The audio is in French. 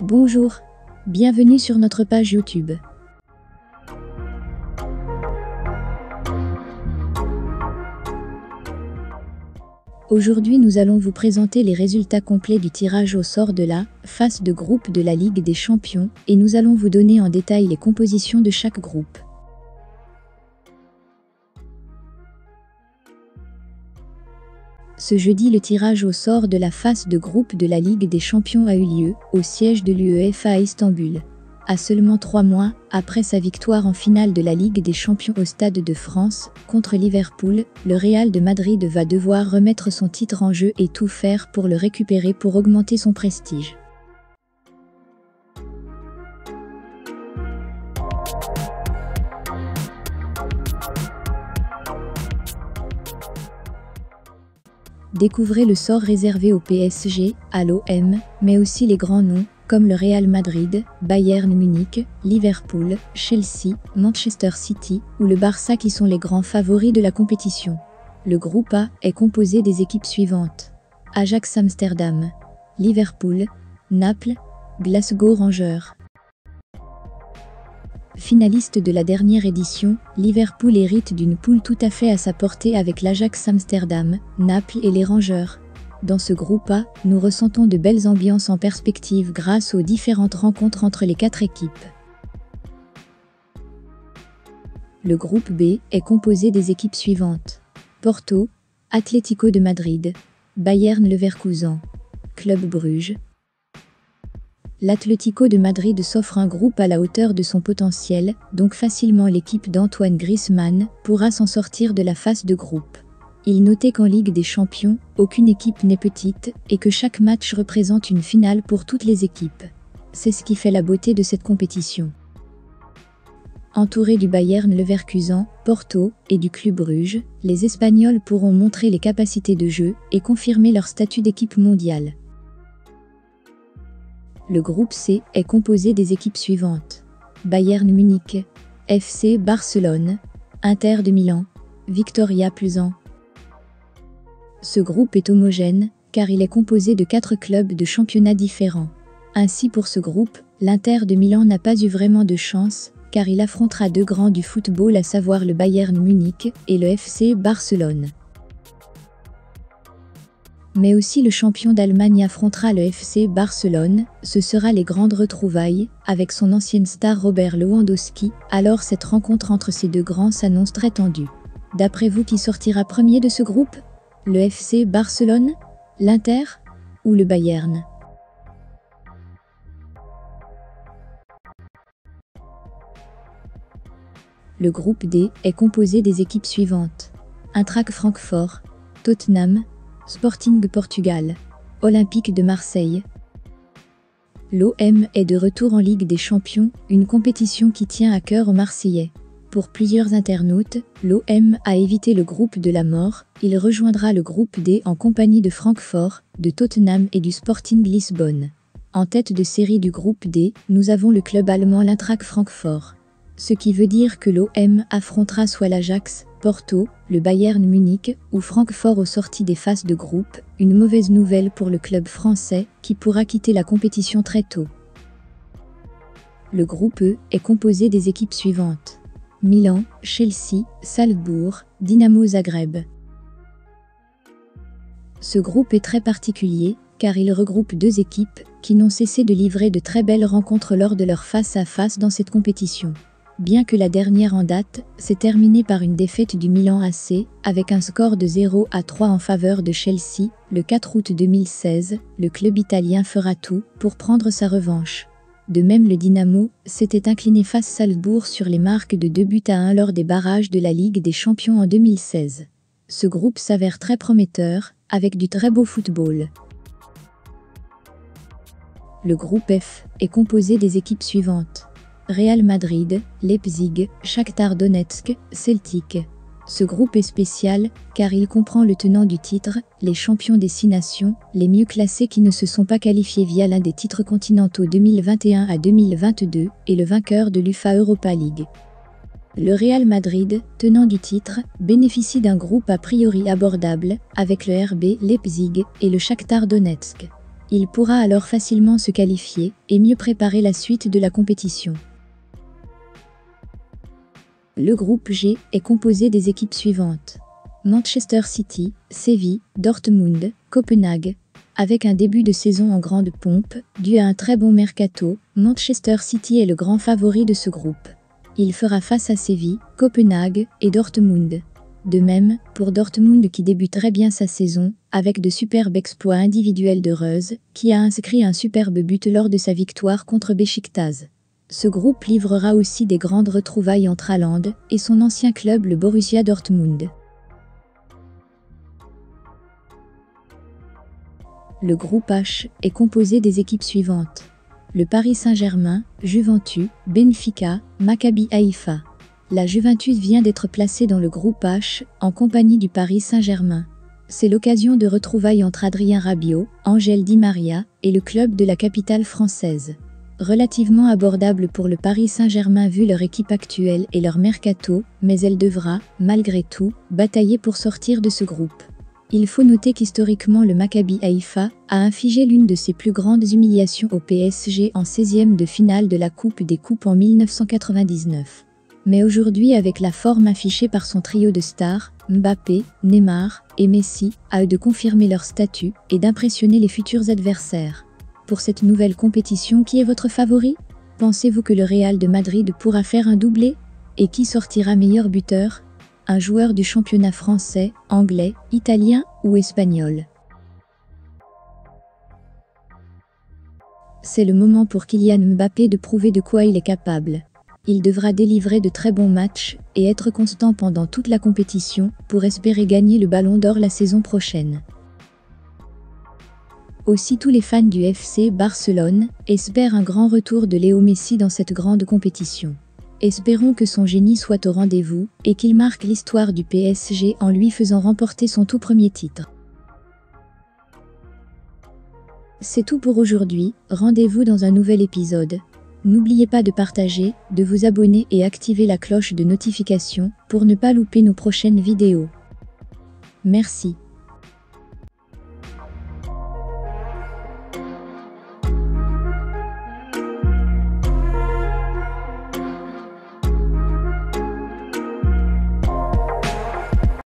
Bonjour, bienvenue sur notre page YouTube. Aujourd'hui nous allons vous présenter les résultats complets du tirage au sort de la phase de groupe de la Ligue des Champions et nous allons vous donner en détail les compositions de chaque groupe. Ce jeudi, le tirage au sort de la phase de groupe de la Ligue des Champions a eu lieu, au siège de l'UEFA à Istanbul. À seulement 3 mois, après sa victoire en finale de la Ligue des Champions au Stade de France, contre Liverpool, le Real de Madrid va devoir remettre son titre en jeu et tout faire pour le récupérer pour augmenter son prestige. Découvrez le sort réservé au PSG, à l'OM, mais aussi les grands noms, comme le Real Madrid, Bayern Munich, Liverpool, Chelsea, Manchester City ou le Barça qui sont les grands favoris de la compétition. Le groupe A est composé des équipes suivantes: Ajax Amsterdam, Liverpool, Naples, Glasgow Rangers. Finaliste de la dernière édition, Liverpool hérite d'une poule tout à fait à sa portée avec l'Ajax Amsterdam, Naples et les Rangers. Dans ce groupe A, nous ressentons de belles ambiances en perspective grâce aux différentes rencontres entre les 4 équipes. Le groupe B est composé des équipes suivantes: Porto, Atlético de Madrid, Bayern Leverkusen, Club Bruges. L'Atlético de Madrid s'offre un groupe à la hauteur de son potentiel, donc facilement l'équipe d'Antoine Griezmann pourra s'en sortir de la phase de groupe. Il notait qu'en Ligue des Champions, aucune équipe n'est petite et que chaque match représente une finale pour toutes les équipes. C'est ce qui fait la beauté de cette compétition. Entourés du Bayern Leverkusen, Porto et du Club Bruges, les Espagnols pourront montrer les capacités de jeu et confirmer leur statut d'équipe mondiale. Le groupe C est composé des équipes suivantes: Bayern Munich, FC Barcelone, Inter de Milan, Viktoria Plzen. Ce groupe est homogène, car il est composé de 4 clubs de championnats différents. Ainsi pour ce groupe, l'Inter de Milan n'a pas eu vraiment de chance, car il affrontera 2 grands du football, à savoir le Bayern Munich et le FC Barcelone. Mais aussi le champion d'Allemagne affrontera le FC Barcelone, ce sera les grandes retrouvailles, avec son ancienne star Robert Lewandowski, alors cette rencontre entre ces 2 grands s'annonce très tendue. D'après vous, qui sortira premier de ce groupe? Le FC Barcelone, l'Inter ou le Bayern? Le groupe D est composé des équipes suivantes: Eintracht Francfort, Tottenham, Sporting Portugal, Olympique de Marseille. L'OM est de retour en Ligue des Champions, une compétition qui tient à cœur aux Marseillais. Pour plusieurs internautes, l'OM a évité le groupe de la mort, il rejoindra le groupe D en compagnie de Francfort, de Tottenham et du Sporting Lisbonne. En tête de série du groupe D, nous avons le club allemand l'Eintracht Francfort. Ce qui veut dire que l'OM affrontera soit l'Ajax, Porto, le Bayern Munich ou Francfort aux sorties des phases de groupe, une mauvaise nouvelle pour le club français qui pourra quitter la compétition très tôt. Le groupe E est composé des équipes suivantes: Milan, Chelsea, Salzbourg, Dinamo Zagreb. Ce groupe est très particulier car il regroupe 2 équipes qui n'ont cessé de livrer de très belles rencontres lors de leur face-à-face dans cette compétition. Bien que la dernière en date s'est terminée par une défaite du Milan AC, avec un score de 0-3 en faveur de Chelsea, le 4 août 2016, le club italien fera tout pour prendre sa revanche. De même, le Dynamo s'était incliné face Salzbourg sur les marques de 2-1 lors des barrages de la Ligue des Champions en 2016. Ce groupe s'avère très prometteur, avec du très beau football. Le groupe F est composé des équipes suivantes: Real Madrid, Leipzig, Shakhtar Donetsk, Celtic. Ce groupe est spécial, car il comprend le tenant du titre, les champions des 6 nations, les mieux classés qui ne se sont pas qualifiés via l'un des titres continentaux 2021 à 2022, et le vainqueur de l'UEFA Europa League. Le Real Madrid, tenant du titre, bénéficie d'un groupe a priori abordable, avec le RB Leipzig et le Shakhtar Donetsk. Il pourra alors facilement se qualifier et mieux préparer la suite de la compétition. Le groupe G est composé des équipes suivantes: Manchester City, Séville, Dortmund, Copenhague. Avec un début de saison en grande pompe, dû à un très bon mercato, Manchester City est le grand favori de ce groupe. Il fera face à Séville, Copenhague et Dortmund. De même, pour Dortmund qui débute très bien sa saison, avec de superbes exploits individuels de Reus, qui a inscrit un superbe but lors de sa victoire contre Beşiktaş. Ce groupe livrera aussi des grandes retrouvailles entre Haaland et son ancien club le Borussia Dortmund. Le groupe H est composé des équipes suivantes: le Paris Saint-Germain, Juventus, Benfica, Maccabi Haïfa. La Juventus vient d'être placée dans le groupe H, en compagnie du Paris Saint-Germain. C'est l'occasion de retrouvailles entre Adrien Rabiot, Ángel Di Maria et le club de la capitale française. Relativement abordable pour le Paris Saint-Germain vu leur équipe actuelle et leur mercato, mais elle devra, malgré tout, batailler pour sortir de ce groupe. Il faut noter qu'historiquement le Maccabi Haïfa a infligé l'une de ses plus grandes humiliations au PSG en 16e de finale de la Coupe des Coupes en 1999. Mais aujourd'hui, avec la forme affichée par son trio de stars, Mbappé, Neymar et Messi, à eux de confirmer leur statut et d'impressionner les futurs adversaires. Pour cette nouvelle compétition, qui est votre favori? Pensez-vous que le Real de Madrid pourra faire un doublé? Et qui sortira meilleur buteur? Un joueur du championnat français, anglais, italien ou espagnol? C'est le moment pour Kylian Mbappé de prouver de quoi il est capable. Il devra délivrer de très bons matchs et être constant pendant toute la compétition pour espérer gagner le Ballon d'Or la saison prochaine. Aussi, tous les fans du FC Barcelone espèrent un grand retour de Léo Messi dans cette grande compétition. Espérons que son génie soit au rendez-vous et qu'il marque l'histoire du PSG en lui faisant remporter son tout premier titre. C'est tout pour aujourd'hui, rendez-vous dans un nouvel épisode. N'oubliez pas de partager, de vous abonner et activer la cloche de notification pour ne pas louper nos prochaines vidéos. Merci.